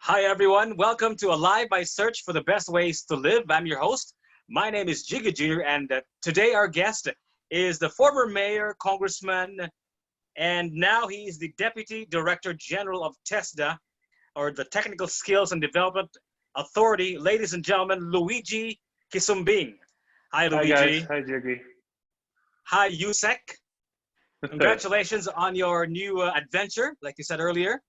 Hi, everyone. Welcome to Alive by Search for the Best Ways to Live. I'm your host. My name is Jigga Jr., and today our guest is the former mayor, congressman, and now he is the Deputy Director General of TESDA, or the Technical Skills and Development Authority. Ladies and gentlemen, Luigi Quisumbing. Hi, Hi guys, Luigi. hi Jiggy. Hi, Usec. Congratulations on your new adventure, like you said earlier.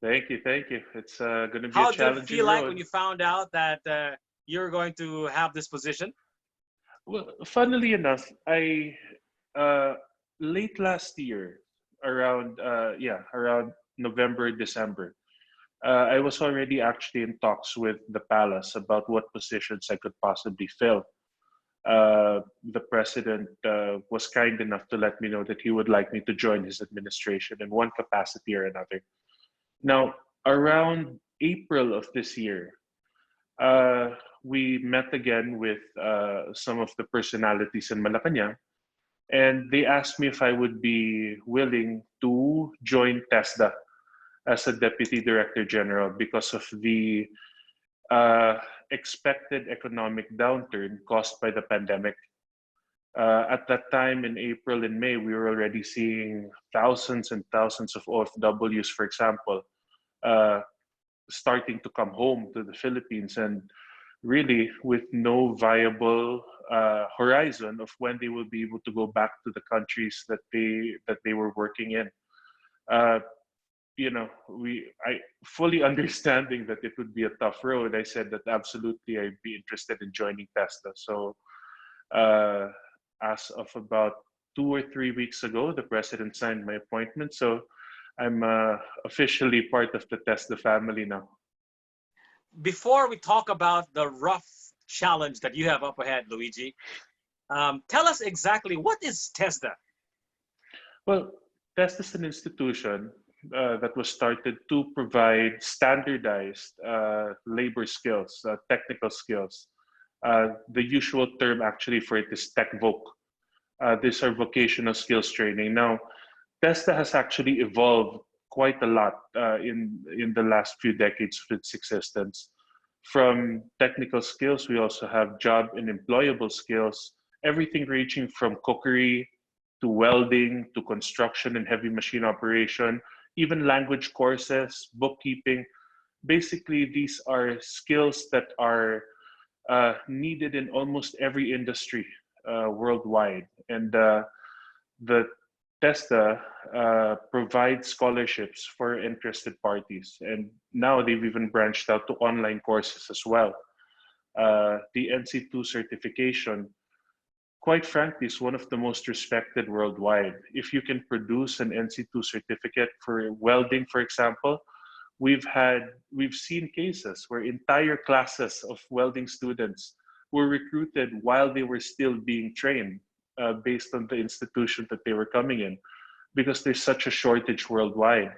Thank you, thank you. It's going to be a How did it challenging feel like when road. you found out that you're going to have this position? Well, funnily enough, I uh, late last year, around November, December, I was already actually in talks with the palace about what positions I could possibly fill. The president was kind enough to let me know that he would like me to join his administration in one capacity or another. Now, around April of this year, uh, we met again with some of the personalities in Malacanang, and they asked me if I would be willing to join TESDA as a Deputy Director General because of the uh, expected economic downturn caused by the pandemic. At that time, in April and May, we were already seeing thousands and thousands of OFWs, for example, uh, starting to come home to the Philippines, and really with no viable horizon of when they will be able to go back to the countries that they were working in. Uh, I fully understanding that it would be a tough road. I said that absolutely I'd be interested in joining TESDA. So uh, as of about 2 or 3 weeks ago, the president signed my appointment. So I'm officially part of the TESDA family now. Before we talk about the rough challenge that you have up ahead, Luigi, tell us exactly what is TESDA? Well, TESDA is an institution that was started to provide standardized labor skills, technical skills. The usual term actually for it is TechVoc. These are vocational skills training. Now, TESDA has actually evolved quite a lot in the last few decades of its existence. From technical skills, we also have job and employable skills, everything ranging from cookery to welding to construction and heavy machine operation, even language courses, bookkeeping. Basically, these are skills that are needed in almost every industry worldwide. And the TESDA provides scholarships for interested parties. And now they've even branched out to online courses as well. The NC2 certification, quite frankly, is one of the most respected worldwide. If you can produce an NC2 certificate for welding, for example, we've seen cases where entire classes of welding students were recruited while they were still being trained based on the institution that they were coming in, because there's such a shortage worldwide.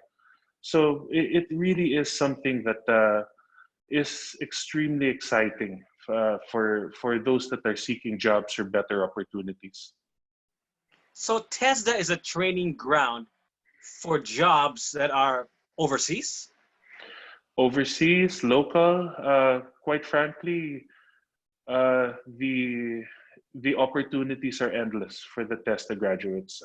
So it really is something that is extremely exciting for those that are seeking jobs or better opportunities. So TESDA is a training ground for jobs that are overseas. Overseas, local, quite frankly, the opportunities are endless for the TESDA graduates.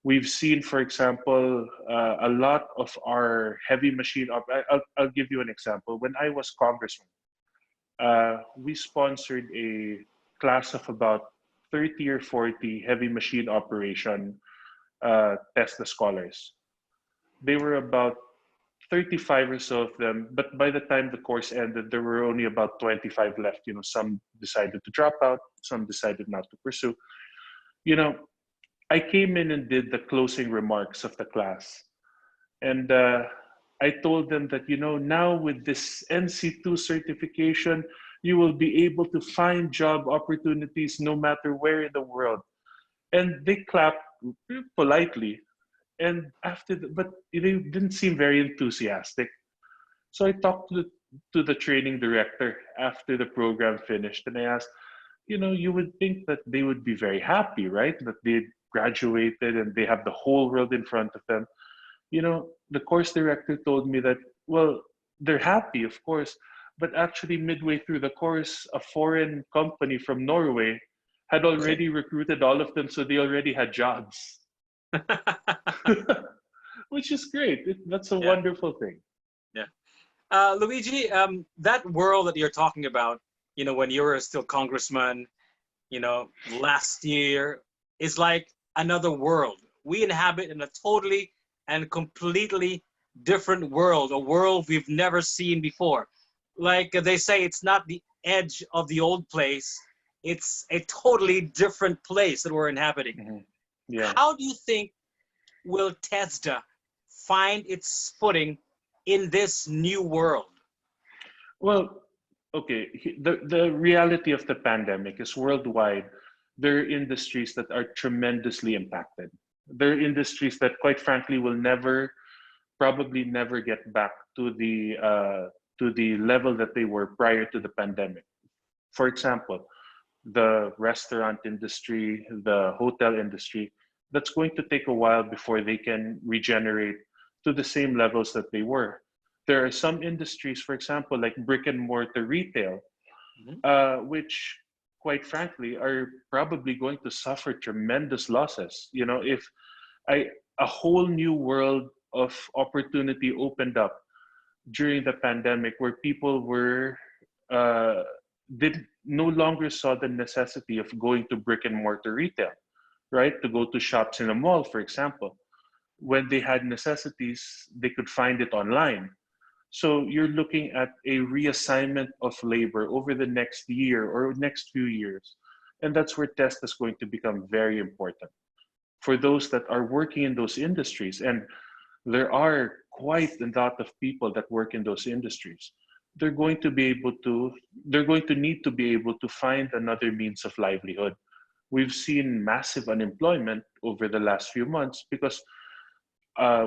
We've seen, for example, a lot of our heavy machine. I'll give you an example. When I was congressman, we sponsored a class of about 30 or 40 heavy machine operation TESDA scholars. They were about 35 or so of them, but by the time the course ended, there were only about 25 left. Some decided to drop out, some decided not to pursue. You know, I came in and did the closing remarks of the class. And I told them that, now with this NC2 certification, you will be able to find job opportunities no matter where in the world. And they clapped politely. And but they didn't seem very enthusiastic. So I talked to the training director after the program finished, and I asked, you would think that they would be very happy, right? That they graduated and they have the whole world in front of them. The course director told me that, well, they're happy, of course, but actually midway through the course, a foreign company from Norway had Okay. already recruited all of them, so they already had jobs, which is great. That's a Yeah, wonderful thing. yeah. Luigi, that world that you're talking about, when you were still congressman, last year, is like another world. We inhabit in a totally and completely different world, a world we've never seen before. Like they say, it's not the edge of the old place, it's a totally different place that we're inhabiting. Mhm. Yeah. How do you think will TESDA find its footing in this new world? Well, okay. The reality of the pandemic is worldwide. There are industries that are tremendously impacted. There are industries that, quite frankly, will never, probably never get back to the level that they were prior to the pandemic. For example, the restaurant industry, the hotel industry, that's going to take a while before they can regenerate to the same levels that they were. There are some industries, for example, like brick and mortar retail, Mhm. which, quite frankly, are probably going to suffer tremendous losses. You know, if I, a whole new world of opportunity opened up during the pandemic where people were uh, did no longer saw the necessity of going to brick and mortar retail, right? To go to shops in a mall, for example. When they had necessities, they could find it online. So you're looking at a reassignment of labor over the next year or next few years. And that's where test is going to become very important for those that are working in those industries. And there are quite a lot of people that work in those industries. They're going to be able to, they're going to need to be able to find another means of livelihood. We've seen massive unemployment over the last few months because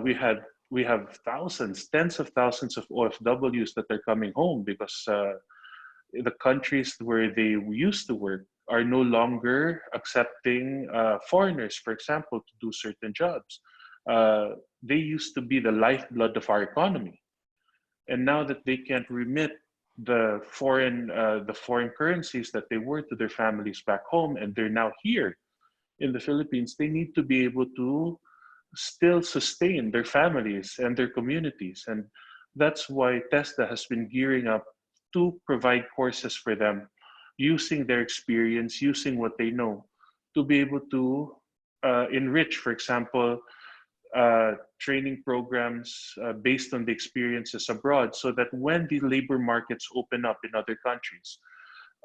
we had we have thousands, tens of thousands of OFWs that are coming home because the countries where they used to work are no longer accepting foreigners, for example, to do certain jobs. They used to be the lifeblood of our economy, and now that they can't remit the foreign currencies that they were to their families back home, and they're now here in the Philippines, they need to be able to still sustain their families and their communities. And that's why TESDA has been gearing up to provide courses for them using their experience, using what they know to be able to enrich, for example, training programs based on the experiences abroad so that when the labor markets open up in other countries,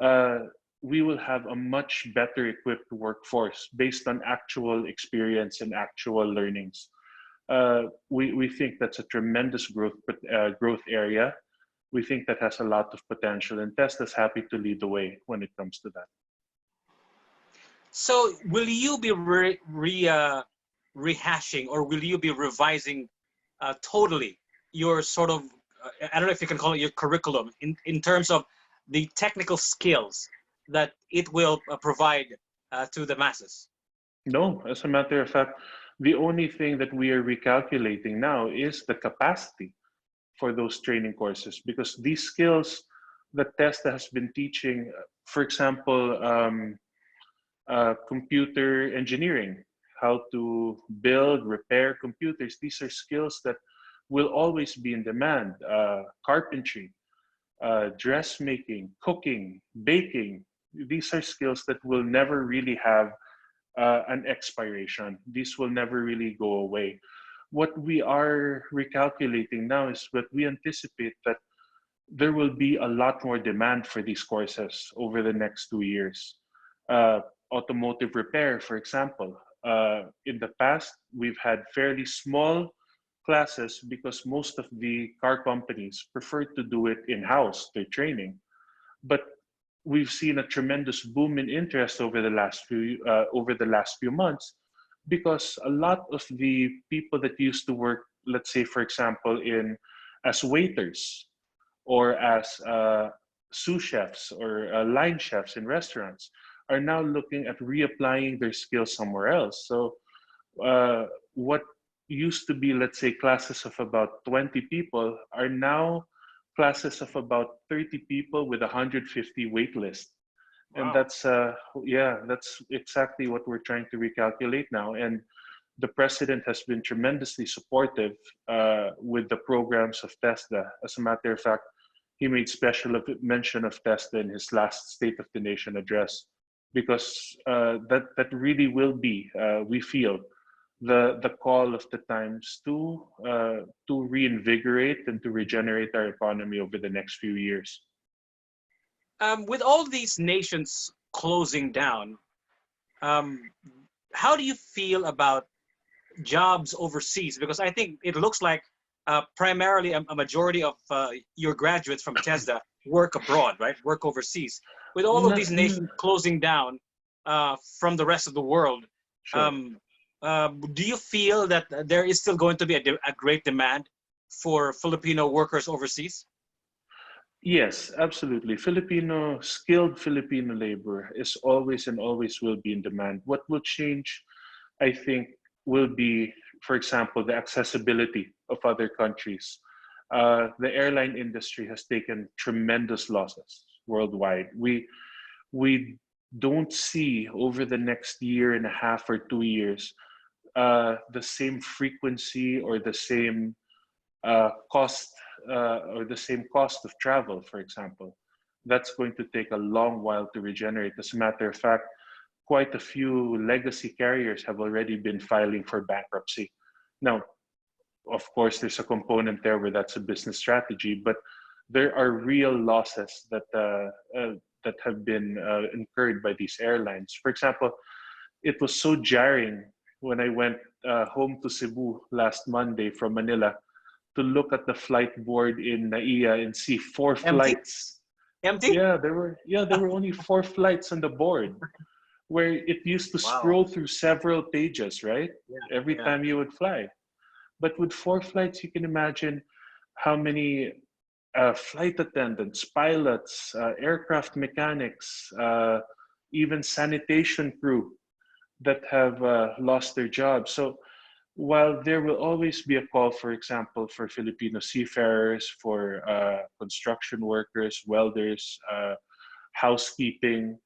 uh, we will have a much better equipped workforce based on actual experience and actual learnings. We think that's a tremendous growth area. We think that has a lot of potential, and Tesla's happy to lead the way when it comes to that. So, will you be rehashing or will you be revising totally your sort of, I don't know if you can call it your curriculum in terms of the technical skills that it will provide to the masses? No, as a matter of fact, the only thing that we are recalculating now is the capacity for those training courses because these skills that Testa has been teaching, for example, computer engineering, how to build, repair computers. These are skills that will always be in demand. Carpentry, dressmaking, cooking, baking. These are skills that will never really have an expiration. These will never really go away. What we are recalculating now is that we anticipate that there will be a lot more demand for these courses over the next 2 years. Uh, Automotive repair, for example. In the past, we've had fairly small classes because most of the car companies prefer to do it in-house, their training. But we've seen a tremendous boom in interest over the last few months because a lot of the people that used to work, let's say, for example, in as waiters or as sous chefs or line chefs in restaurants are now looking at reapplying their skills somewhere else. So what used to be, let's say, classes of about 20 people are now classes of about 30 people with 150 wait list. And Wow. yeah, that's exactly what we're trying to recalculate now. And the president has been tremendously supportive with the programs of TESDA. As a matter of fact, he made special mention of TESDA in his last State of the Nation address, because that really will be, we feel, the call of the times to reinvigorate and to regenerate our economy over the next few years. With all these nations closing down, um, how do you feel about jobs overseas? Because I think it looks like primarily a majority of your graduates from TESDA work abroad, right? Work overseas. With all of these nations closing down from the rest of the world, Sure. do you feel that there is still going to be a great demand for Filipino workers overseas? Yes, absolutely. Skilled Filipino labor is always and always will be in demand. What will change, I think, will be, for example, the accessibility of other countries. The airline industry has taken tremendous losses worldwide. We don't see over the next year and a half or 2 years the same frequency or the same cost or the same cost of travel, for example. That's going to take a long while to regenerate. As a matter of fact, quite a few legacy carriers have already been filing for bankruptcy. Now, of course, there's a component there where that's a business strategy, but there are real losses that have been incurred by these airlines. For example, it was so jarring when I went home to Cebu last Monday from Manila to look at the flight board in NAIA and see four Empty? flights. Empty? There were only four flights on the board, where it used to Wow. scroll through several pages, right? Yeah. Every Yeah. time you would fly. But with four flights, you can imagine how many flight attendants, pilots, aircraft mechanics, even sanitation crew that have lost their jobs. So while there will always be a call, for example, for Filipino seafarers, for construction workers, welders, housekeeping,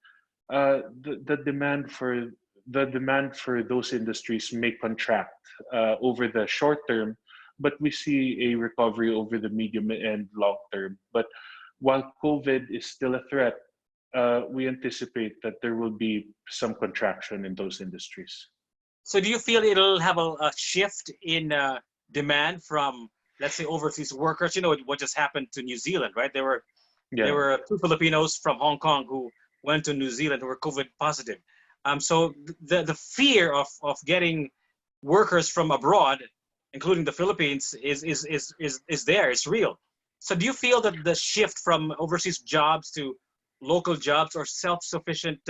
the demand for those industries may contract over the short term, but we see a recovery over the medium and long term. But while COVID is still a threat, we anticipate that there will be some contraction in those industries. So do you feel it'll have a shift in demand from, let's say, overseas workers? You know what just happened to New Zealand, right? There Yeah. were two Filipinos from Hong Kong who went to New Zealand who were COVID positive. So the fear of getting workers from abroad, including the Philippines, is there. It's real. So do you feel that the shift from overseas jobs to local jobs or self-sufficient,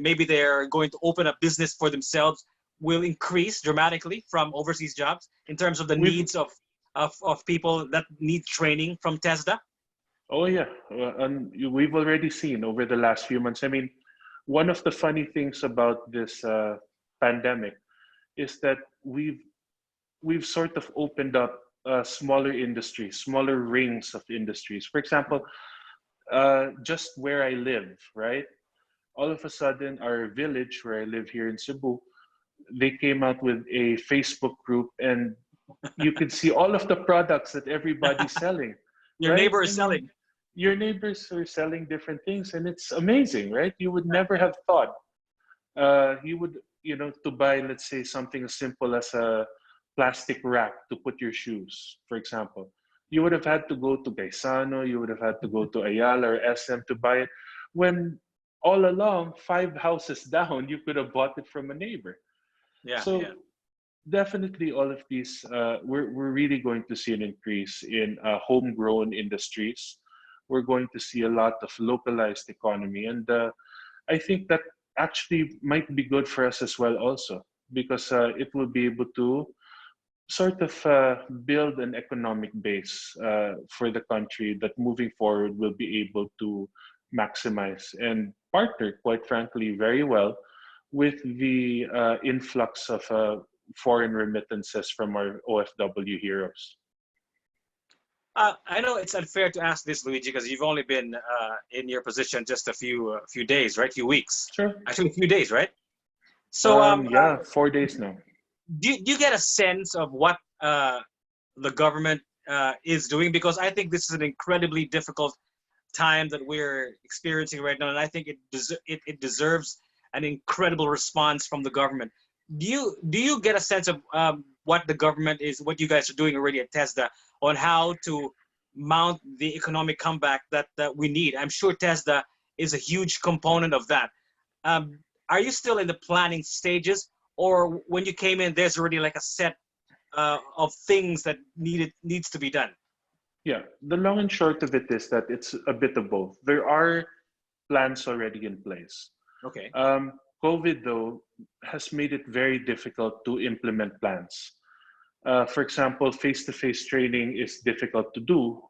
maybe they're going to open a business for themselves, will increase dramatically from overseas jobs in terms of the We've needs of people that need training from TESDA? Oh yeah, and we've already seen over the last few months. I mean, one of the funny things about this pandemic is that we've sort of opened up smaller industries, smaller rings of industries. For example, just where I live, right? All of a sudden, our village where I live here in Cebu, they came out with a Facebook group, and you could see all of the products that everybody's selling, Your right? neighbor I is mean, selling. your neighbors are selling different things, and it's amazing, right? You would never have thought you would, to buy, let's say, something as simple as a plastic rack to put your shoes, for example. You would have had to go to Gaisano, you would have had to go to Ayala or SM to buy it, when all along, five houses down, you could have bought it from a neighbor. Yeah, yeah. So definitely all of these, we're really going to see an increase in homegrown industries. We're going to see a lot of localized economy. And I think that actually might be good for us as well also, because it will be able to sort of build an economic base for the country that moving forward will be able to maximize and partner, quite frankly, very well with the influx of foreign remittances from our OFW heroes. I know it's unfair to ask this, Luigi, because you've only been in your position just a few days, right? Few weeks, Sure. actually, a few days, right? So, Yeah, 4 days now. do you get a sense of what the government is doing? Because I think this is an incredibly difficult time that we're experiencing right now, and I think it deserves an incredible response from the government. Do you get a sense of what the government is, what you guys are doing already at TESDA on how to mount the economic comeback that we need? I'm sure TESDA is a huge component of that. Um, are you still in the planning stages, or when you came in, there's already like a set of things that needs to be done? Yeah, the long and short of it is that it's a bit of both. There are plans already in place. Okay. COVID, though, has made it very difficult to implement plans. For example, face to face training is difficult to do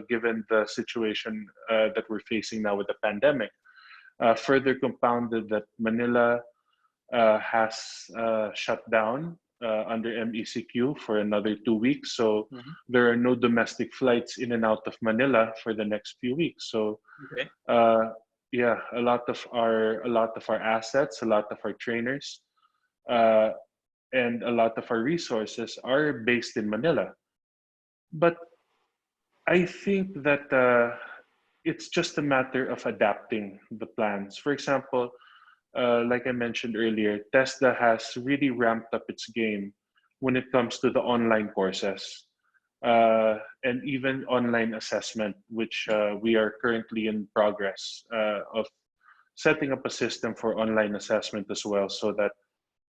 given the situation that we're facing now with the pandemic. Further compounded that Manila has shut down under MECQ for another 2 weeks. So Mhm. there are no domestic flights in and out of Manila for the next few weeks. So Okay. uh, yeah, a lot of our assets, a lot of our trainers, uh, and a lot of our resources are based in Manila. But I think that it's just a matter of adapting the plans. For example, like I mentioned earlier, TESDA has really ramped up its game when it comes to the online courses and even online assessment, which we are currently in progress of setting up a system for online assessment as well, so that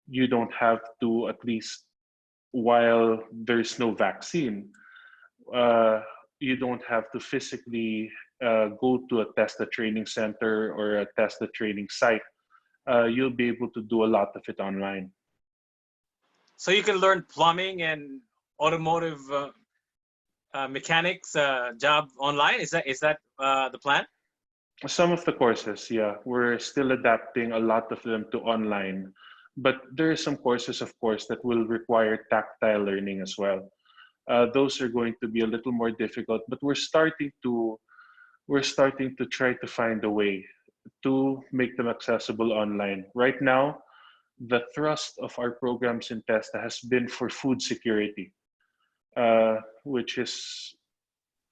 you don't have to, at least while there's no vaccine, uh, you don't have to physically go to a TESDA training center or a TESDA training site. You'll be able to do a lot of it online. So you can learn plumbing and automotive mechanics job online. Is that the plan? Some of the courses, yeah, we're still adapting a lot of them to online, but there are some courses, of course, that will require tactile learning as well. Those are going to be a little more difficult, but we're starting to try to find a way to make them accessible online. Right now, the thrust of our programs in TESTA has been for food security, which is,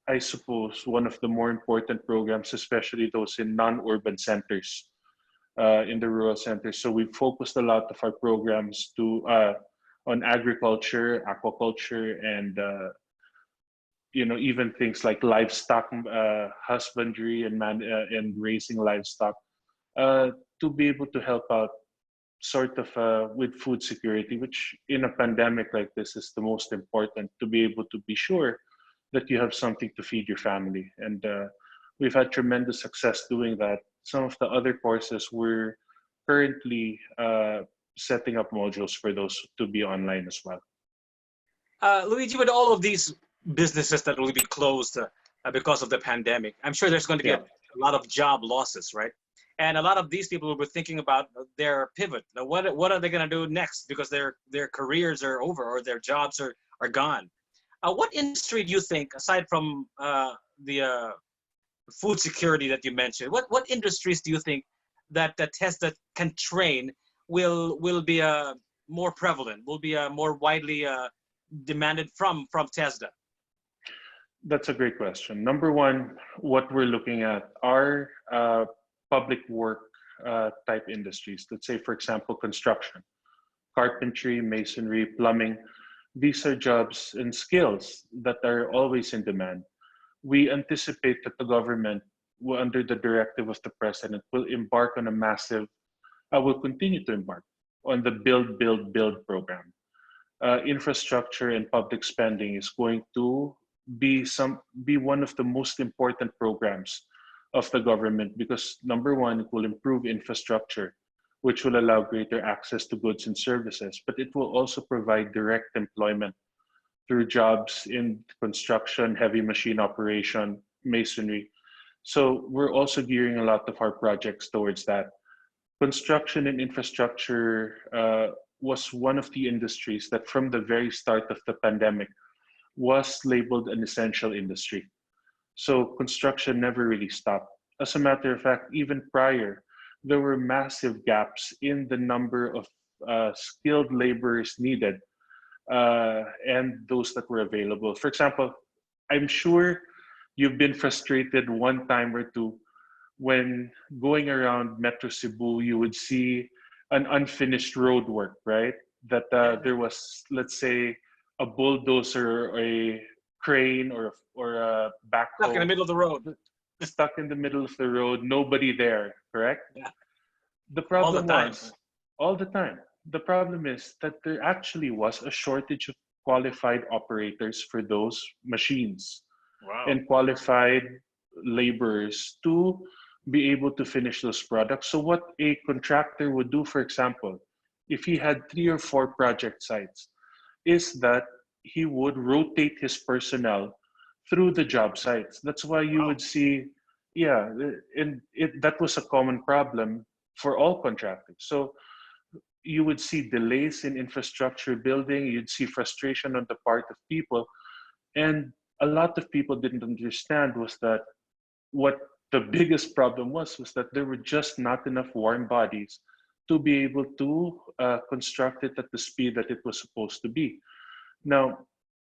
I suppose, one of the more important programs, especially those in non-urban centers, in the rural centers. So we've focused a lot of our programs to on agriculture, aquaculture, and even things like livestock husbandry and raising livestock uh, to be able to help out sort of with food security, which in a pandemic like this is the most important, to be able to be sure that you have something to feed your family. And we've had tremendous success doing that. Some of the other courses we're currently setting up modules for those to be online as well. Luigi, with all of these businesses that will be closed because of the pandemic, I'm sure there's going to be Yeah. a lot of job losses, right? And a lot of these people will be thinking about their pivot. Now, what are they going to do next because their careers are over or their jobs are gone? What industry do you think, aside from the food security that you mentioned, what industries do you think that TESDA can train will be more prevalent, will be more widely demanded from TESDA? That's a great question. Number one, what we're looking at are public work type industries. Let's say, for example, construction, carpentry, masonry, plumbing. These are jobs and skills that are always in demand. We anticipate that the government, under the directive of the president, will embark on a massive, will continue to embark on the Build, Build, Build program. Infrastructure and public spending is going to be one of the most important programs of the government, because number one, it will improve infrastructure, which will allow greater access to goods and services, but it will also provide direct employment through jobs in construction, heavy machine operation, masonry. So we're also gearing a lot of our projects towards that. Construction and infrastructure was one of the industries that from the very start of the pandemic was labeled an essential industry. So construction never really stopped. As a matter of fact, even prior, there were massive gaps in the number of skilled laborers needed and those that were available. For example, I'm sure you've been frustrated one time or two when going around Metro Cebu, you would see an unfinished road work, right? That Yeah. there was, let's say, a bulldozer or a crane or a Stuck in the backhoe middle of the road. stuck in the middle of the road, nobody there, correct? Yeah. The All the problem time. was, all the time, the problem is that there actually was a shortage of qualified operators for those machines Wow. and qualified laborers to be able to finish those products. So, what a contractor would do, for example, if he had 3 or 4 project sites, is that he would rotate his personnel through the job sites. That's why you Wow. would see, yeah, and that was a common problem for all contractors. So you would see delays in infrastructure building, you'd see frustration on the part of people, and a lot of people didn't understand was that what the biggest problem was that there were just not enough warm bodies to be able to construct it at the speed that it was supposed to be. Now,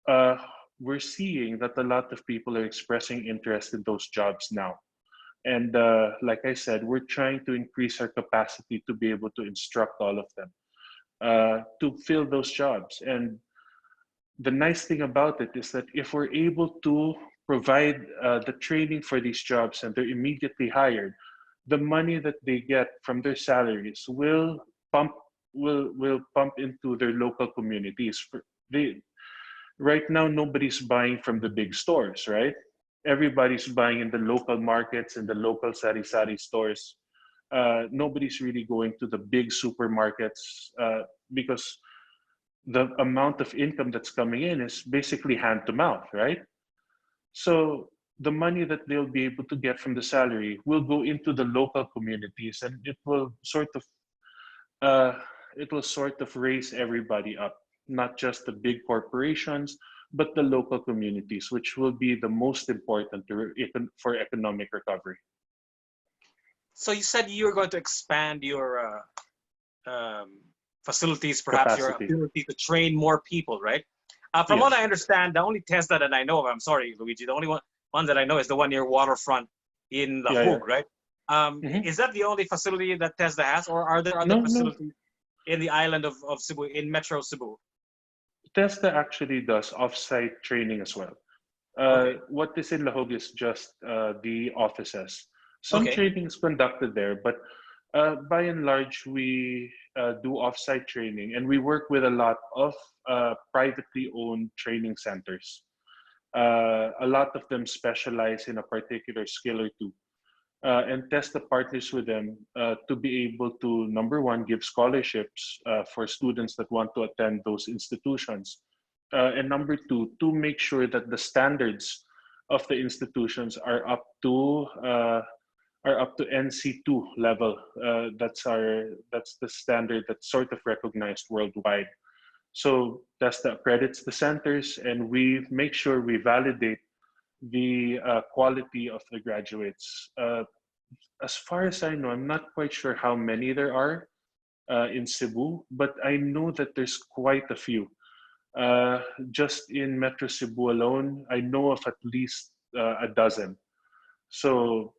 uh, we're seeing that a lot of people are expressing interest in those jobs now. And like I said, we're trying to increase our capacity to be able to instruct all of them to fill those jobs. And the nice thing about it is that if we're able to provide the training for these jobs and they're immediately hired, the money that they get from their salaries pump will pump into their local communities. They, right now, nobody's buying from the big stores, right? Everybody's buying in the local markets and the local sari-sari stores. Nobody's really going to the big supermarkets because the amount of income that's coming in is basically hand to mouth, right? So the money that they'll be able to get from the salary will go into the local communities, and uh, it will sort of raise everybody up, not just the big corporations, but the local communities, which will be the most important for economic recovery. So you said you were going to expand your facilities, perhaps your Capacity. ability to train more people, right? From what I Yes. understand, the only TESDA that I know of, I'm sorry, Luigi, the only one that I know is the one near Waterfront in La Yeah, yeah. Hogue, right? Hmm. Is that the only facility that TESDA has, or are there other No, no. facilities in the island of Cebu, in Metro Cebu? TESDA actually does off-site training as well. Okay, What is in Lahog is just the offices. Some okay. training is conducted there, but by and large, we do offsite training and we work with a lot of privately owned training centers. A lot of them specialize in a particular skill or two. And test the partners with them to be able to, number one, give scholarships for students that want to attend those institutions. And number two, to make sure that the standards of the institutions are up to NC2 level. That's the standard that's sort of recognized worldwide. So TESDA accredits the centers, and we make sure we validate the quality of the graduates. As far as I know, I'm not quite sure how many there are in Cebu, but I know that there's quite a few. Just in Metro Cebu alone, I know of at least a dozen. So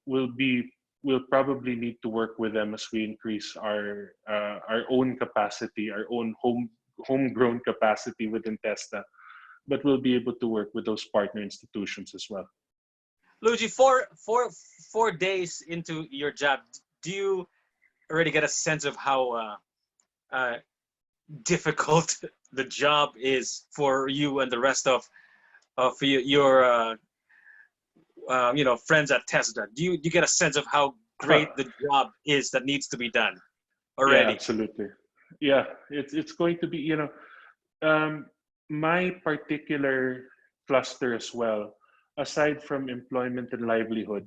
we'll be we'll probably need to work with them as we increase our own capacity, our own homegrown capacity within TESTA. But we'll be able to work with those partner institutions as well. Luigi, 4 days into your job, do you already get a sense of how uh, difficult the job is for you and the rest of your friends at TESDA? Do you get a sense of how Huh. great the job is that needs to be done Yeah, already? absolutely. Yeah, it's going to be, um, my particular cluster as well, aside from employment and livelihood,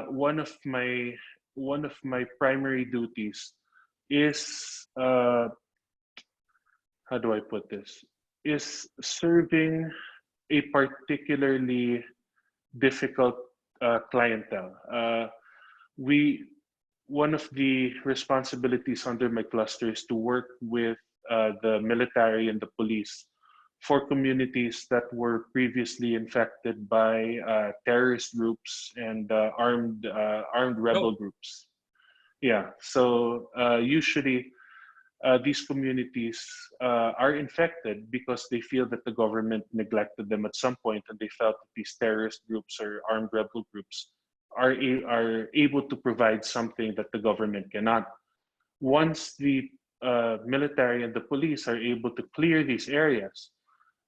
one of my primary duties is how do I put this? is serving a particularly difficult clientele. We One of the responsibilities under my cluster is to work with the military and the police for communities that were previously infected by terrorist groups and armed Oh, rebel groups. Yeah, so usually these communities are infected because they feel that the government neglected them at some point, and they felt that these terrorist groups or armed rebel groups are able to provide something that the government cannot. Once the military and the police are able to clear these areas,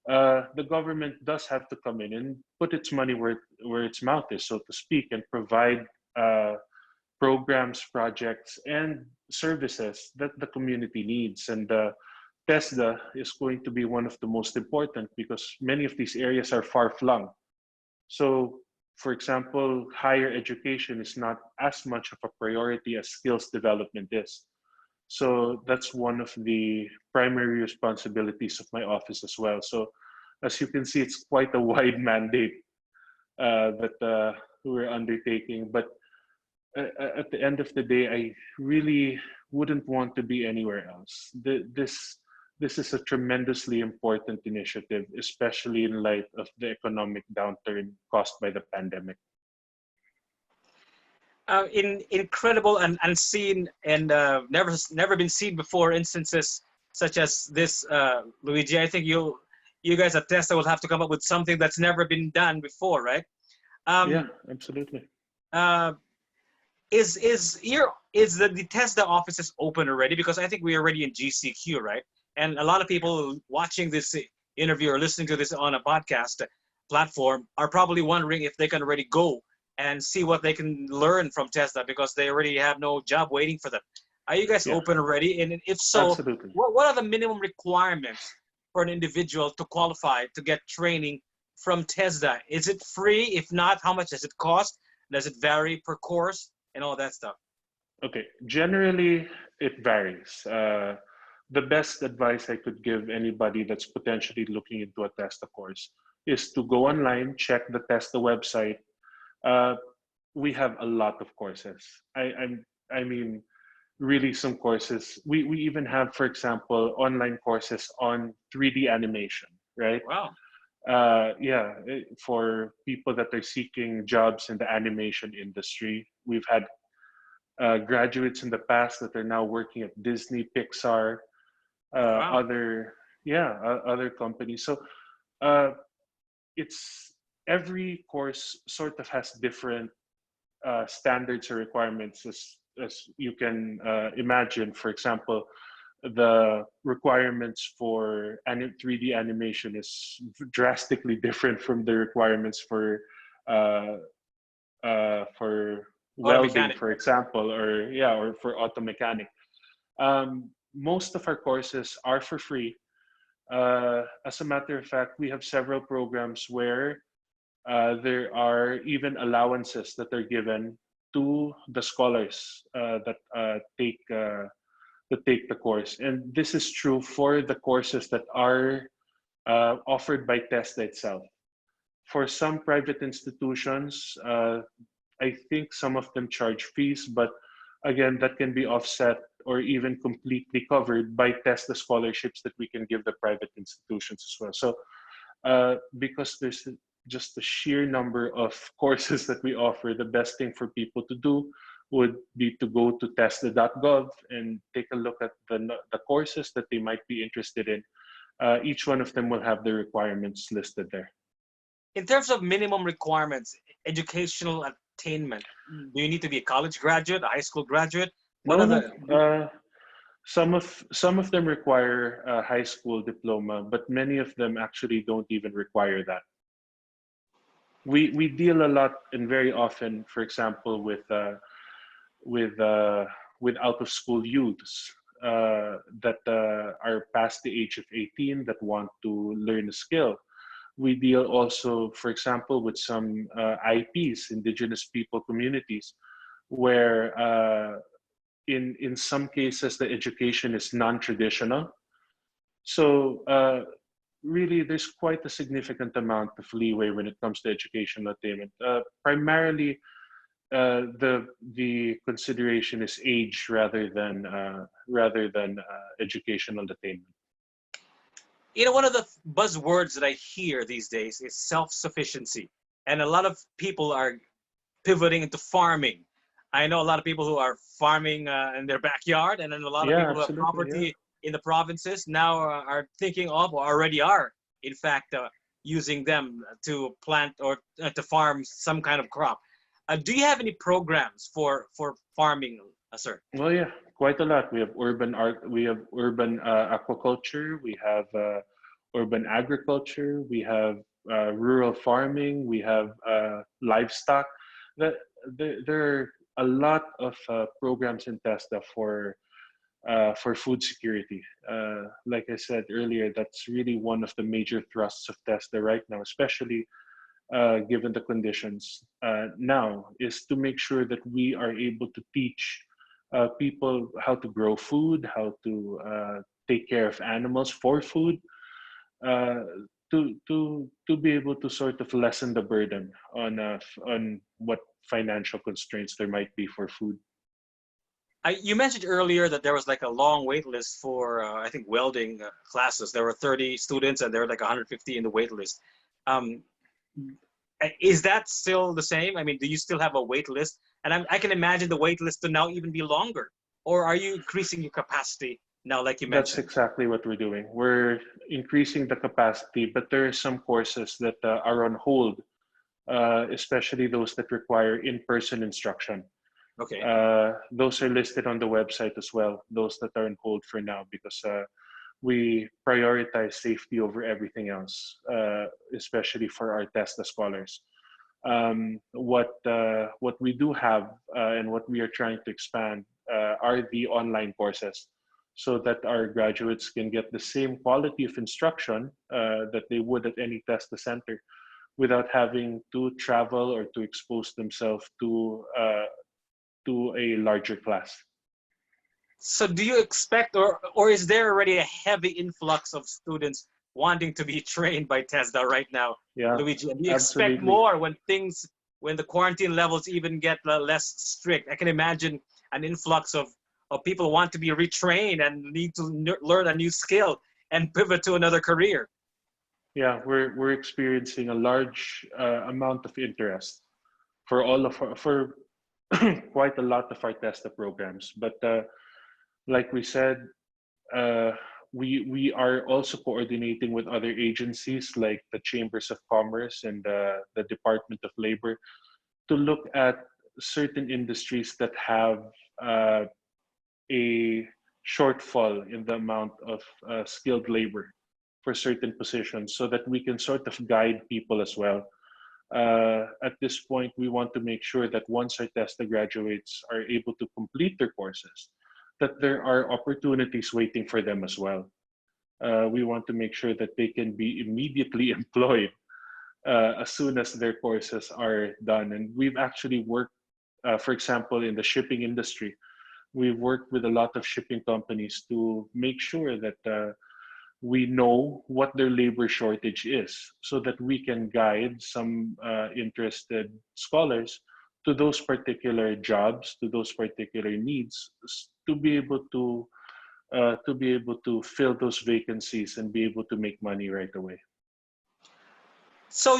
the government does have to come in and put its money where its mouth is, so to speak, and provide uh, programs, projects, and services that the community needs. And TESDA is going to be one of the most important because many of these areas are far flung. So, for example, higher education is not as much of a priority as skills development is. So that's one of the primary responsibilities of my office as well. So as you can see, it's quite a wide mandate that we're undertaking. But at the end of the day, I really wouldn't want to be anywhere else. This is a tremendously important initiative, especially in light of the economic downturn caused by the pandemic. in incredible and unseen and never been seen before instances such as this, Luigi. I think you guys at TESDA will have to come up with something that's never been done before, right? Yeah, Um, absolutely. uh, is the TESDA offices open already? Because I think we're already in GCQ, right? And a lot of people watching this interview or listening to this on a podcast platform are probably wondering if they can already go and see what they can learn from TESDA because they already have no job waiting for them. Are you guys Yeah, open already? And if so, absolutely. what are the minimum requirements for an individual to qualify to get training from TESDA? Is it free? If not, how much does it cost? Does it vary per course and all that stuff? Okay, generally it varies. The best advice I could give anybody that's potentially looking into a TESTA course is to go online, check the TESTA website. Uh, we have a lot of courses. I mean, really some courses. We even have, for example, online courses on 3D animation, right? Wow. Yeah, for people that are seeking jobs in the animation industry. We've had graduates in the past that are now working at Disney, Pixar, Wow. other yeah, other companies. So uh, it's every course sort of has different standards or requirements as you can imagine. For example, the requirements for 3D animation is drastically different from the requirements uh, for Auto welding, mechanic. for example, or yeah, or for auto mechanic. Most of our courses are for free. As a matter of fact, we have several programs where there are even allowances that are given to the scholars that take the course, and this is true for the courses that are offered by TESDA itself. For some private institutions, I think some of them charge fees, but again, that can be offset or even completely covered by TESDA scholarships that we can give the private institutions as well. So because there's just the sheer number of courses that we offer, the best thing for people to do would be to go to TESDA.gov and take a look at the courses that they might be interested in. Each one of them will have the requirements listed there. In terms of minimum requirements, educational attainment, do you need to be a college graduate, a high school graduate? What No, are no. the Some of them require a high school diploma, but many of them actually don't even require that. We deal a lot and very often, for example, with uh, with out of school youths that are past the age of 18 that want to learn a skill. We deal also, for example, with some IPs, Indigenous people communities, where in some cases the education is non-traditional. So really, there's quite a significant amount of leeway when it comes to educational attainment. Primarily, the consideration is age rather than educational attainment. You know, one of the buzzwords that I hear these days is self-sufficiency, and a lot of people are pivoting into farming. I know a lot of people who are farming in their backyard, and then a lot of Yeah, people who have absolutely. Yeah. property in the provinces now are thinking of, or already are, in fact, using them to plant or to farm some kind of crop. Do you have any programs for farming, sir? Well, yeah, quite a lot. We have urban art, we have urban aquaculture, we have urban agriculture, we have rural farming, we have livestock. That there are a lot of programs in TESDA for food security. Like I said earlier, that's really one of the major thrusts of TESDA right now, especially given the conditions now, is to make sure that we are able to teach people how to grow food, how to take care of animals for food, uh, to be able to sort of lessen the burden on what financial constraints there might be for food. You mentioned earlier that there was like a long wait list for, I think, welding classes. There were 30 students and there were like 150 in the wait list. Um, is that still the same? I mean, do you still have a wait list? And I can imagine the wait list to now even be longer. Or are you increasing your capacity now, like you That's mentioned? exactly what we're doing. We're increasing the capacity, but there are some courses that are on hold, especially those that require in-person instruction. Okay. Those are listed on the website as well, those that are on hold for now, because we prioritize safety over everything else, especially for our TESDA scholars. What we do have and what we are trying to expand are the online courses, so that our graduates can get the same quality of instruction that they would at any TESDA center without having to travel or to expose themselves to a larger class. So do you expect, or is there already a heavy influx of students wanting to be trained by TESDA right now, Yeah, Luigi? And do you expect absolutely. more when the quarantine levels even get less strict? I can imagine an influx of people want to be retrained and need to learn a new skill and pivot to another career. Yeah, we're experiencing a large amount of interest for all of for quite a lot of our TESTA programs. But like we said, uh, we are also coordinating with other agencies like the Chambers of Commerce and the Department of Labor to look at certain industries that have uh, a shortfall in the amount of skilled labor for certain positions, so that we can sort of guide people as well. At this point, we want to make sure that once our TESTA graduates are able to complete their courses, that there are opportunities waiting for them as well. We want to make sure that they can be immediately employed as soon as their courses are done. And we've actually worked, for example, in the shipping industry, we've worked with a lot of shipping companies to make sure that we know what their labor shortage is, so that we can guide some interested scholars to those particular jobs, to those particular needs, to be able to fill those vacancies and be able to make money right away. So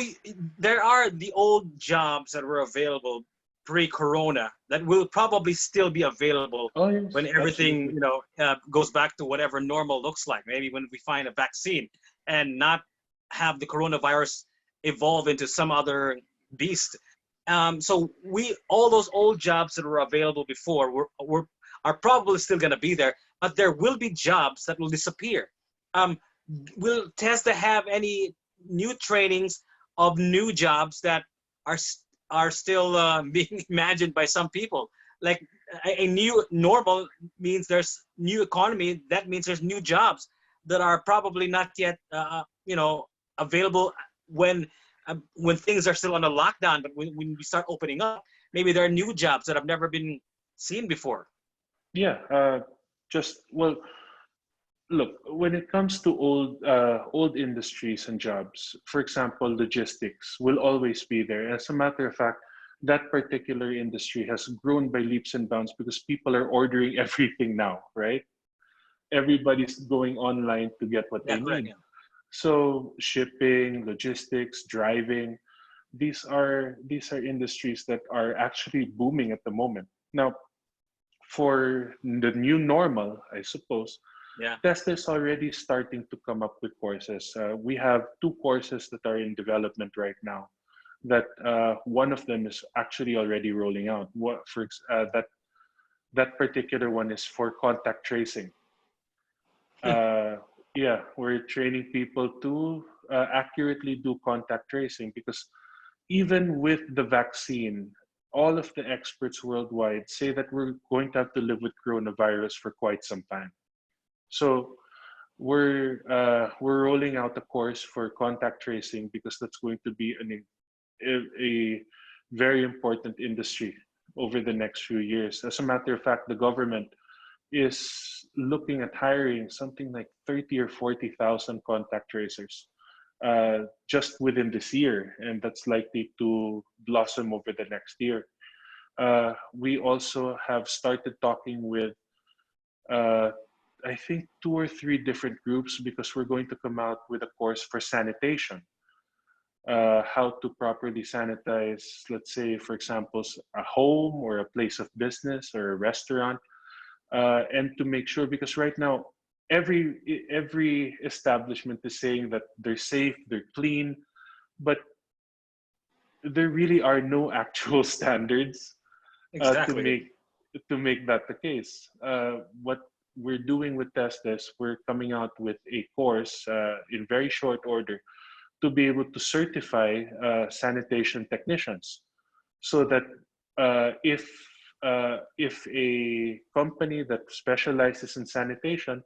there are the old jobs that were available pre-corona that will probably still be available Oh when yes, everything, absolutely. goes back to whatever normal looks like. Maybe when we find a vaccine and not have the coronavirus evolve into some other beast. So all those old jobs that were available before are probably still going to be there, but there will be jobs that will disappear. Um, will TESDA have any new trainings of new jobs that are are still being imagined by some people? Like a new normal means there's new economy. That means there's new jobs that are probably not yet, available when things are still on a lockdown. But when we start opening up, maybe there are new jobs that have never been seen before. Yeah, just well, look, when it comes to old industries and jobs, for example, logistics will always be there. As a matter of fact, that particular industry has grown by leaps and bounds because people are ordering everything now, right? Everybody's going online to get what Yeah, they correct. need. Yeah. So shipping, logistics, driving, these are industries that are actually booming at the moment. Now, for the new normal, I suppose, Yeah. TESDA is already starting to come up with courses. We have two courses that are in development right now. That one of them is actually already rolling out. That particular one is for contact tracing. Uh, yeah, we're training people to accurately do contact tracing because even with the vaccine, all of the experts worldwide say that we're going to have to live with coronavirus for quite some time. So we're rolling out a course for contact tracing because that's going to be a very important industry over the next few years. As a matter of fact, the government is looking at hiring something like 30 or 40,000 contact tracers just within this year, and that's likely to blossom over the next year. We also have started talking with uh, I think two or three different groups because we're going to come out with a course for sanitation, how to properly sanitize, let's say, for example, a home or a place of business or a restaurant, and to make sure because right now every establishment is saying that they're safe, they're clean, but there really are no actual standards to Exactly. make that the case. What we're doing with Testes, we're coming out with a course in very short order to be able to certify sanitation technicians, so that if a company that specializes in sanitation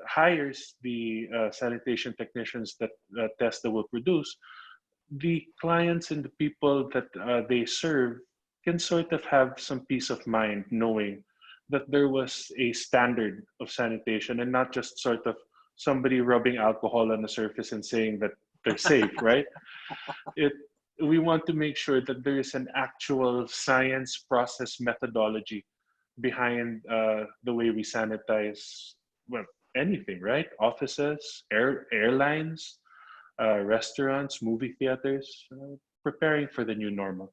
hires the sanitation technicians that Testa will produce, the clients and the people that they serve can sort of have some peace of mind knowing that there was a standard of sanitation and not just sort of somebody rubbing alcohol on the surface and saying that they're safe, right? It We want to make sure that there is an actual science process methodology behind the way we sanitize, well, anything, right? Offices, airlines, restaurants, movie theaters, preparing for the new normal.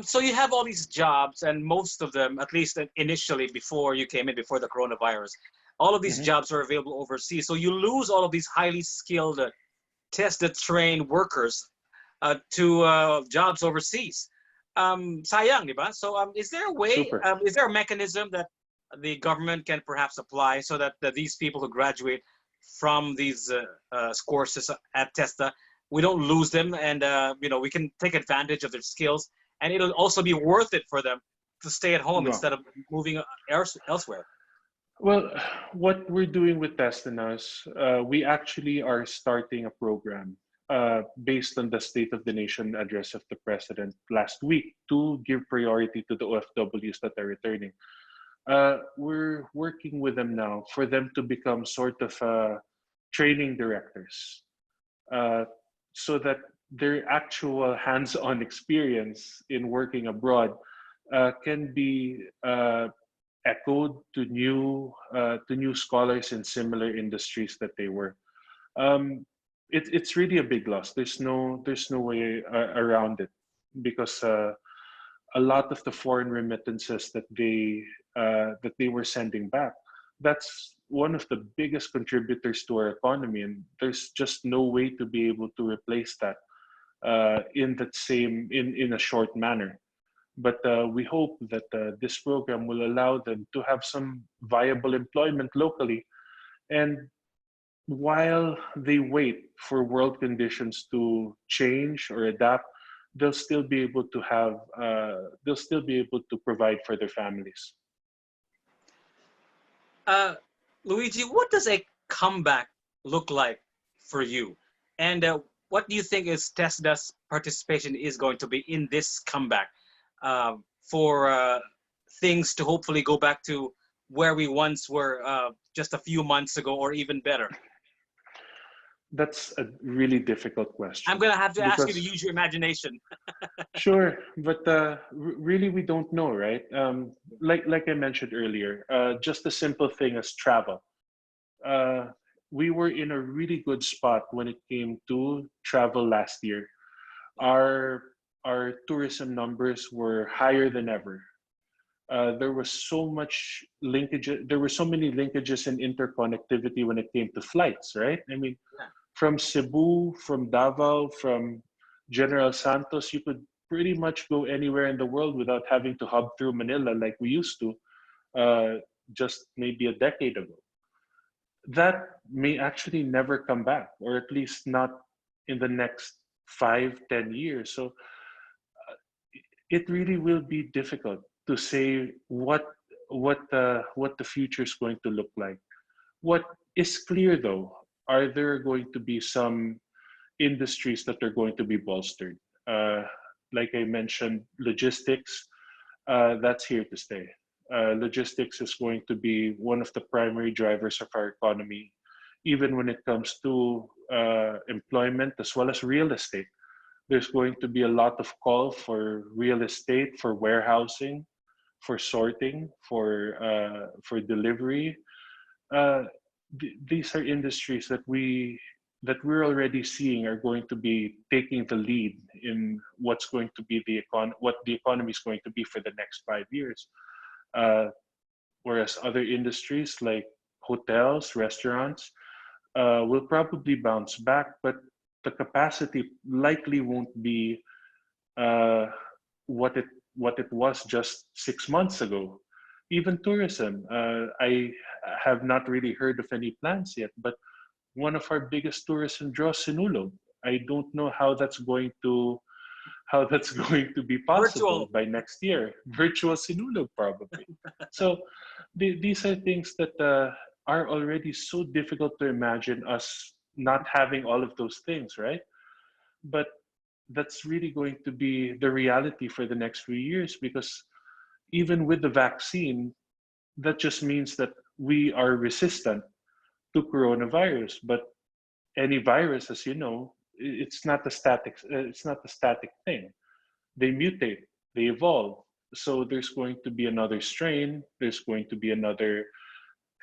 So you have all these jobs, and most of them, at least initially before you came in, before the coronavirus, all of these Mhm. jobs are available overseas. So you lose all of these highly skilled, tested, trained workers to jobs overseas. Sayang, di ba? So is there a way, Super. is there a mechanism that the government can perhaps apply so that these people who graduate from these courses at TESDA, we don't lose them, and we can take advantage of their skills, and it'll also be worth it for them to stay at home No. instead of moving elsewhere. Well, what we're doing with Testanos, we actually are starting a program based on the State of the Nation address of the President last week to give priority to the OFWs that are returning. We're working with them now for them to become sort of training directors, uh, so that their actual hands-on experience in working abroad can be echoed to new scholars in similar industries that they were. Um, it's really a big loss. There's no way around it because a lot of the foreign remittances that they were sending back, that's one of the biggest contributors to our economy, and there's just no way to be able to replace that in a short manner. But we hope that this program will allow them to have some viable employment locally, and while they wait for world conditions to change or adapt, they'll still be able to provide for their families. Uh, Luigi, what does a comeback look like for you? And what do you think is TESDA's participation is going to be in this comeback for things to hopefully go back to where we once were just a few months ago, or even better? That's a really difficult I'm question gonna have to ask you to because use your imagination. sure, but really we don't know, right? Like I mentioned earlier, just a simple thing as travel. Uh, we were in a really good spot when it came to travel last year. Our tourism numbers were higher than ever. There was so much linkage. There were so many linkages and interconnectivity when it came to flights, right? I mean, Yeah. from Cebu, from Davao, from General Santos, you could pretty much go anywhere in the world without having to hub through Manila like we used to uh, just maybe a decade ago. That may actually never come back, or at least not in the next 5, 10 years. So it really will be difficult to say what the future is going to look like. What is clear though, are there going to be some industries that are going to be bolstered? Like I mentioned, logistics, that's here to stay. Logistics is going to be one of the primary drivers of our economy, even when it comes to employment as well as real estate. There's going to be a lot of call for real estate, for warehousing, for sorting, for delivery. Uh, these are industries that we're already seeing are going to be taking the lead in what's going to be what the economy is going to be for the next 5 years. Uh, Whereas other industries like hotels, restaurants, will probably bounce back, but the capacity likely won't be uh, what it was just 6 months ago. Even tourism, I have not really heard of any plans yet, but one of our biggest tourism draws, Sinulog. I don't know how that's going to be possible Virtual. by next year. Virtual Sinulog probably. So these are things that are already so difficult to imagine us not having all of those things, right? But that's really going to be the reality for the next few years because even with the vaccine, that just means that we are resistant to coronavirus. But any virus, as you know, it's not a static. It's not a static thing. They mutate. They evolve. So there's going to be another strain. There's going to be another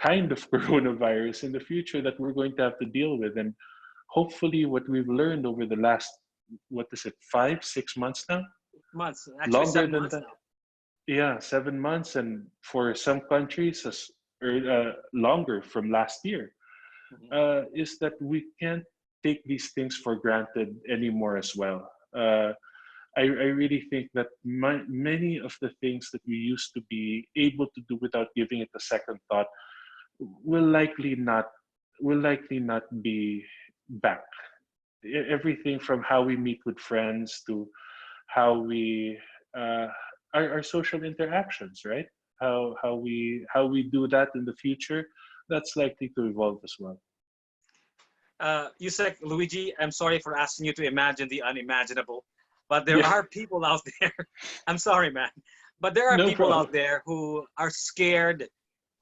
kind of coronavirus in the future that we're going to have to deal with. And hopefully, what we've learned over the last, what is it, 5, 6 months now? Months, actually Longer seven than months that. now. Yeah, 7 months, and for some countries, longer from last year. Mhm. Is that we can't take these things for granted anymore as well. I really think that many of the things that we used to be able to do without giving it a second thought will likely not will likely not be back. Everything from how we meet with friends to how we uh, our social interactions, right? How we do that in the future, that's likely to evolve as well. Usec, Luigi, I'm sorry for asking you to imagine the unimaginable, but there Yeah, are people out there. I'm sorry, man, but there are no people problem. out there who are scared,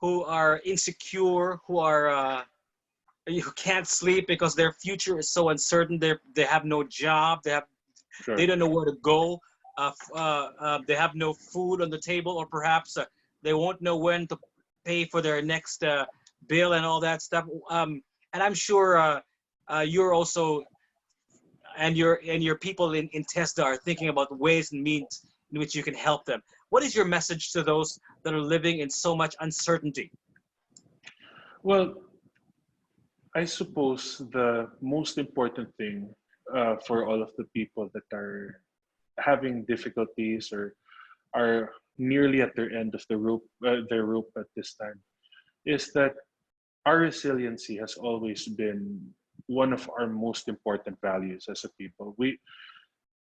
who are insecure, who can't sleep because their future is so uncertain. They have no job. They Sure. don't know where to go. They have no food on the table, or perhaps they won't know when to pay for their next bill and all that stuff. And I'm sure you're also and your people in TESDA are thinking about ways and means in which you can help them. What is your message to those that are living in so much uncertainty? Well, I suppose the most important thing for all of the people that are having difficulties or are nearly at their end of their rope at this time, is that our resiliency has always been one of our most important values as a people.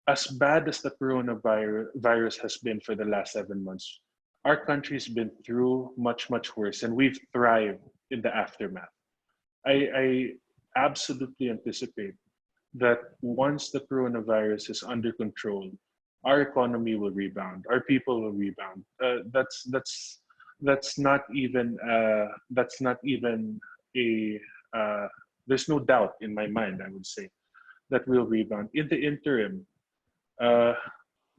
As bad as the coronavirus has been for the last 7 months, our country's been through much worse, and we've thrived in the aftermath. I absolutely anticipate that once the coronavirus is under control, our economy will rebound, our people will rebound. that's not even a there's no doubt in my mind, I would say, that we'll rebound. In the interim, uh,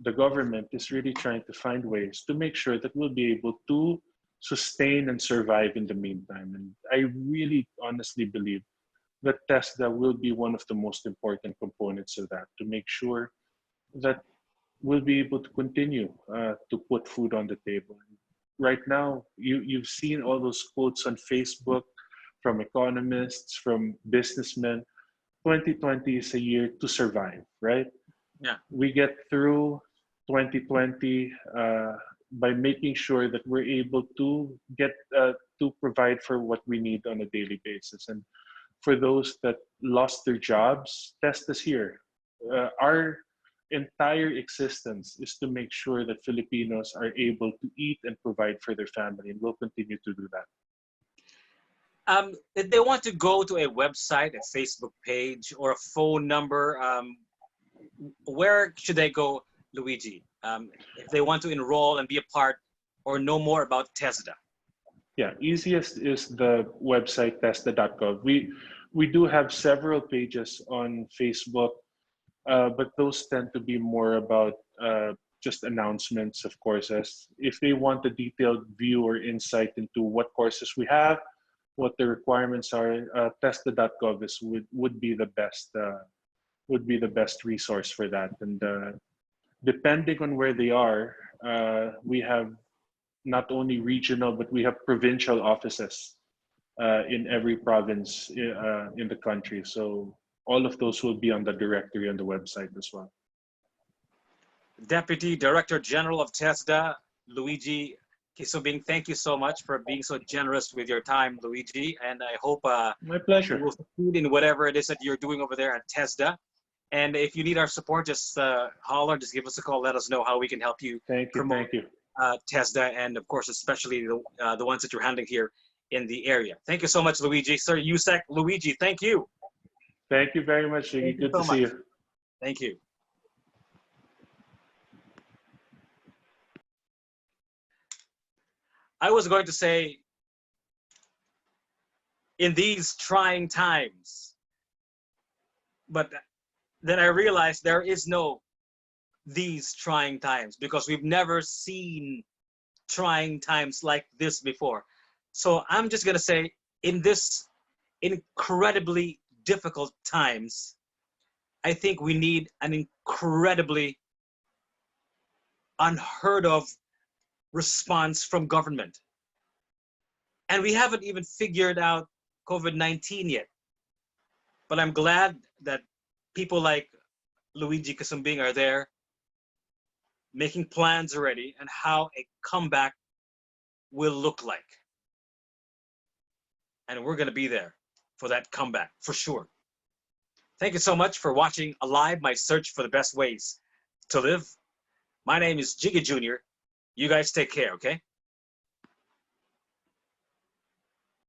the government is really trying to find ways to make sure that we'll be able to sustain and survive in the meantime. And I really honestly believe that TESDA will be one of the most important components of that, to make sure that we'll be able to continue to put food on the table. Right now, you've seen all those quotes on Facebook from economists, from businessmen. 2020 is a year to survive, right? Yeah. We get through 2020 by making sure that we're able to get to provide for what we need on a daily basis. And for those that lost their jobs, test us here. Our entire existence is to make sure that Filipinos are able to eat and provide for their family, and we'll continue to do that. If they want to go to a website, a Facebook page, or a phone number, where should they go, Luigi? If they want to enroll and be a part or know more about TESDA? Yeah, easiest is the website TESDA.gov. We do have several pages on Facebook, but those tend to be more about just announcements of courses. If they want a detailed view or insight into what courses we have, what the requirements are, TESDA.gov would be the best resource for that. And depending on where they are, we have not only regional, but we have provincial offices in every province in the country. So all of those will be on the directory on the website as well. Deputy Director General of TESDA, Luigi Quisumbing, thank you so much for being so generous with your time, Luigi. And I hope my pleasure. you will succeed in whatever it is that you're doing over there at TESDA. And if you need our support, just holler, just give us a call, let us know how we can help you. Thank you. TESDA, and of course, especially the ones that you're handling here in the area. Thank you so much, Luigi. Sir Usec, Luigi, thank you. Thank you very much, Iggy. Good to see you. Thank you. I was going to say, in these trying times, but then I realized there is no these trying times, because we've never seen trying times like this before. So I'm just gonna say, in this incredibly difficult times, I think we need an incredibly unheard of response from government. And we haven't even figured out COVID-19 yet. But I'm glad that people like Luigi Quisumbing are there, making plans already and how a comeback will look like. And we're gonna be there for that comeback, for sure. Thank you so much for watching Alive, my search for the best ways to live. My name is Jiggy Jr. You guys take care, okay?